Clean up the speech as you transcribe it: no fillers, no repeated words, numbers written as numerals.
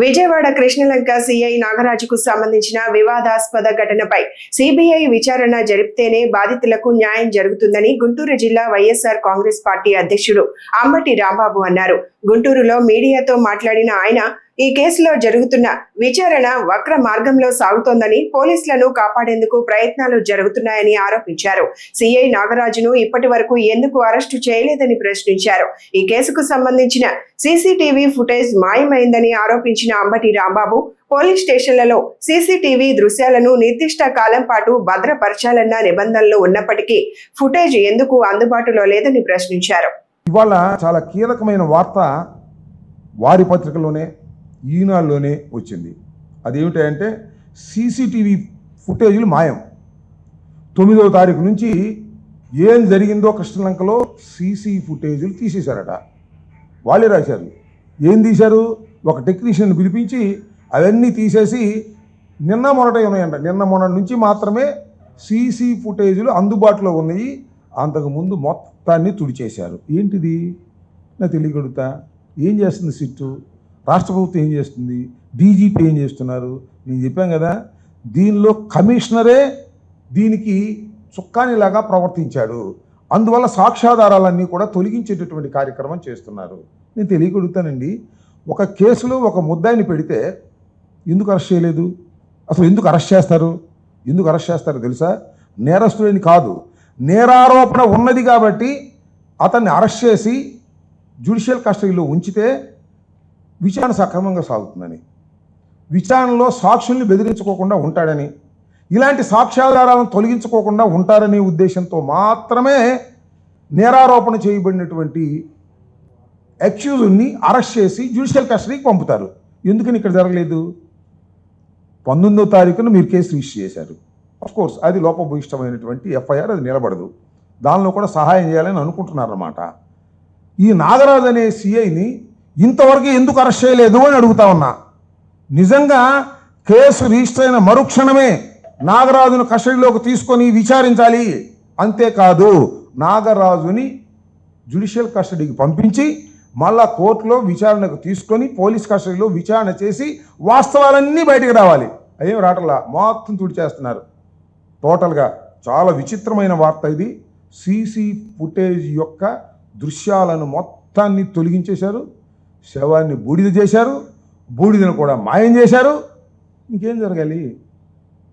Vijayawada Krishnalanka CI నాగరాజుకు సంబంధించిన వివాదాస్పద ఘటనపై సిబిఐ విచారణ జరిపితేనే బాధితులకు న్యాయం జరుగుతుందని గుంటూరు జిల్లా వైఎస్ఆర్ కాంగ్రెస్ పార్టీ అధ్యక్షుడు అంబటి రాంబాబు అన్నారు. గుంటూరులో మీడియాతో మాట్లాడిన ఆయన ఈ కేసులో జరుగుతున్న విచారణ వక్ర మార్గంలో సాగుతోందని, పోలీసులను కాపాడేందుకు ప్రయత్నాలు జరుగుతున్నాయని ఆరోపించారు. సిఐ నాగరాజును ఇప్పటి వరకు ఎందుకు అరెస్టు చేయలేదని ప్రశ్నించారు. ఈ కేసుకు సంబంధించిన సీసీటీవీ ఫుటేజ్ మాయమైందని ఆరోపించిన అంబటి రాంబాబు, పోలీస్ స్టేషన్లలో సీసీటీవీ దృశ్యాలను నిర్దిష్ట కాలం పాటు భద్రపరచాలన్న నిబంధనలు ఉన్నప్పటికీ ఫుటేజ్ ఎందుకు అందుబాటులో లేదని ప్రశ్నించారు. ఇవాళ చాలా కీలకమైన వార్త వారి పత్రికలోనే, ఈనాడులోనే వచ్చింది. అదేమిటంటే సీసీటీవీ ఫుటేజీలు మాయం. 9వ తారీఖు నుంచి ఏం జరిగిందో కృష్ణలంకలో సీసీ ఫుటేజీలు తీసేశారట. వాళ్ళే రాశారు. ఏం తీశారు? ఒక టెక్నీషియన్ పిలిపించి అవన్నీ తీసేసి నిన్న మొన్నటే ఉన్నాయంట. నిన్న మొన్న నుంచి మాత్రమే సీసీ ఫుటేజీలు అందుబాటులో ఉన్నాయి. అంతకుముందు మొత్తాన్ని తుడిచేశారు. ఏంటిది? నాకు తెలియగలుగుతా. ఏం చేస్తుంది సిట్టు? రాష్ట్ర ప్రభుత్వం ఏం చేస్తుంది? డీజీపీ ఏం చేస్తున్నారు? నేను చెప్పాను కదా, దీనిలో కమిషనరే దీనికి చుక్కానిలాగా ప్రవర్తించాడు. అందువల్ల సాక్ష్యాధారాలన్నీ కూడా తొలగించేటటువంటి కార్యక్రమం చేస్తున్నారు. నేను తెలియగలుగుతానండి, ఒక కేసులో ఒక ముద్దాయిని పెడితే ఎందుకు అరెస్ట్ చేయలేదు? అసలు ఎందుకు అరెస్ట్ చేస్తారు? ఎందుకు అరెస్ట్ చేస్తారో తెలుసా? నేరస్తుడని కాదు, నేరారోపణ ఉన్నది కాబట్టి అతన్ని అరెస్ట్ చేసి జ్యుడిషియల్ కస్టడీలో ఉంచితే విచారణ సక్రమంగా సాగుతుందని, విచారణలో సాక్షుల్ని బెదిరించుకోకుండా ఉంటాడని, ఇలాంటి సాక్ష్యాధారాలను తొలగించుకోకుండా ఉంటారనే ఉద్దేశంతో మాత్రమే నేరారోపణ చేయబడినటువంటి అక్యూజ్ని అరెస్ట్ చేసి జ్యుడిషియల్ కస్టడీకి పంపుతారు. ఎందుకని ఇక్కడ జరగలేదు? 19వ తారీఖున మీరు కేసు రిజిస్టర్ చేశారు. అఫ్కోర్స్ అది లోపభూయిష్టమైనటువంటి ఎఫ్ఐఆర్, అది నిలబడదు. దానిలో కూడా సహాయం చేయాలని అనుకుంటున్నారన్నమాట. ఈ నాగరాజు అనే సిఐని ఇంతవరకు ఎందుకు అరెస్ట్ చేయలేదు అని అడుగుతా ఉన్నా. నిజంగా కేసు రిజిస్టర్ అయిన మరుక్షణమే నాగరాజును కస్టడీలోకి తీసుకొని విచారించాలి. అంతేకాదు, నాగరాజుని జ్యుడిషియల్ కస్టడీకి పంపించి మళ్ళా కోర్టులో విచారణకు తీసుకొని పోలీస్ కస్టడీలో విచారణ చేసి వాస్తవాలన్నీ బయటకు రావాలి. అదేం రావట్లా, మొత్తం తుడిచేస్తున్నారు టోటల్గా. చాలా విచిత్రమైన వార్త ఇది. సీసీ ఫుటేజ్ యొక్క దృశ్యాలను మొత్తాన్ని తొలగించేశారు, శవాన్ని బూడిద చేశారు, బూడిదను కూడా మాయం చేశారు. ఇంకేం జరగాలి?